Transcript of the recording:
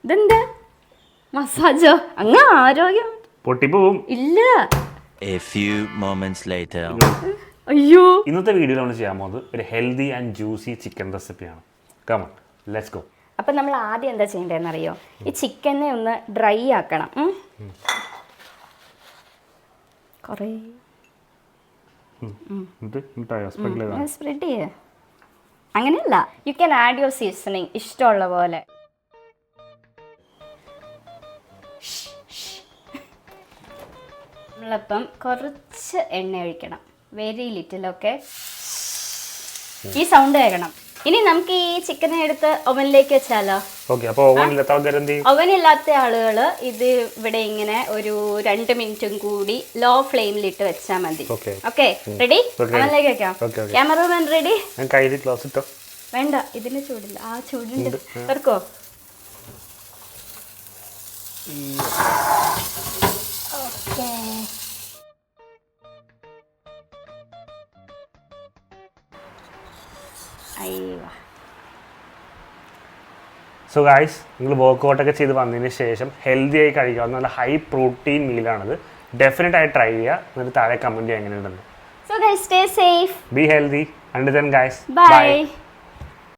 ഇതെന്താ മസാജോ? അങ്ങ് ആരോഗ്യം പൊട്ടിപ്പോവും. ഇല്ല. A few moments later. അയ്യോ. ഇന്നത്തെ വീഡിയോയിൽ നമ്മൾ ചെയ്യാൻ പോകുന്നത് ഒരു ഹെൽത്തി ആൻഡ് ജ്യൂസി ചിക്കൻ റെസിപ്പിയാണ്. Come on, let's go. അപ്പം നമ്മൾ ആദ്യം എന്താ ചെയ്യേണ്ടതെന്ന് അറിയോ? ഈ ചിക്കനെ ഒന്ന് ഡ്രൈ ആക്കണം. കുറേ സ്പ്രെഡ് ചെയ്യേ. അങ്ങനെയല്ല, you can add your seasoning ഇഷ്ടമുള്ള പോലെ. നമ്മളപ്പം കുറച്ച് എണ്ണ ഒഴിക്കണം, വെരി ലിറ്റിൽ. ഓക്കെ, ഈ സൗണ്ട് കേൾക്കണം. ഇനി നമുക്ക് ഈ ചിക്കനെ എടുത്ത് ഓവനിലേക്ക് വെച്ചാലോ? ഓവനില്ലാത്ത ആളുകൾ ഇത് ഇവിടെ ഇങ്ങനെ ഒരു 2 മിനിറ്റും കൂടി ലോ ഫ്ലെയിമിലിട്ട് വെച്ചാൽ മതി. Okay, ready? ഓവനിലേക്ക് വെക്കാം. Cameraman ready? വേണ്ട, ഇതിന് ചൂടില്ല. ആ ചൂടുണ്ട്. തുറക്കോ? ഓക്കെ. സോ ഗൈസ്, നിങ്ങൾ വർക്കൗട്ടൊക്കെ ചെയ്ത് വന്നതിന് ശേഷം ഹെൽത്തി ആയി കഴിക്കാവുന്ന നല്ല ഹൈ പ്രോട്ടീൻ മീലാണിത്. ഡെഫിനറ്റ് ആയി ട്രൈ ചെയ്യുക. എന്നിട്ട് താഴെ കമൻറ്റ് ചെയ്യുക എങ്ങനെയുണ്ടെന്ന്. So guys, stay safe. Be healthy. Until then guys, bye.